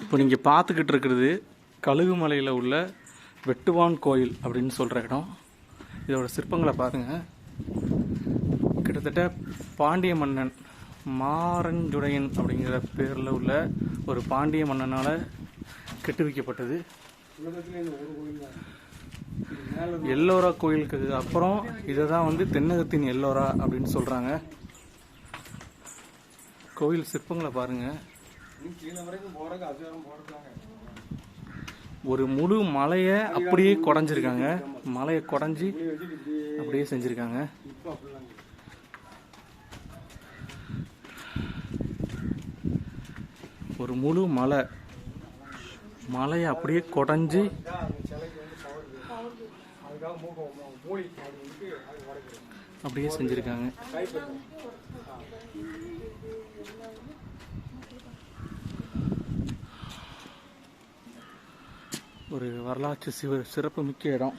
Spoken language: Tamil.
இப்போ நீங்கள் பார்த்துக்கிட்டு இருக்கிறது கழுகுமலையில் உள்ள வெட்டுவான் கோயில் அப்படின்னு சொல்கிற இடம். இதோட சிற்பங்களை பாருங்கள். கிட்டத்தட்ட பாண்டிய மன்னன் மாரஞ்சுடையன் அப்படிங்கிற பேரில் உள்ள ஒரு பாண்டிய மன்னனால் கெட்டுவிக்கப்பட்டது. எல்லோரா கோயிலுக்கு அப்புறம் இதை தான் வந்து தென்னகத்தின் எல்லோரா அப்படின்னு சொல்கிறாங்க. கோயில் சிற்பங்களை பாருங்கள். ஒரு முழு மலையை அப்படியே குடஞ்சிருக்காங்க. மலையை குடஞ்சி அப்படியே செஞ்சுருக்காங்க. ஒரு முழு மலையை அப்படியே குடஞ்சி அப்படியே செஞ்சுருக்காங்க. ஒரு வரலாற்று சிறப்பு மிக்க இடம்.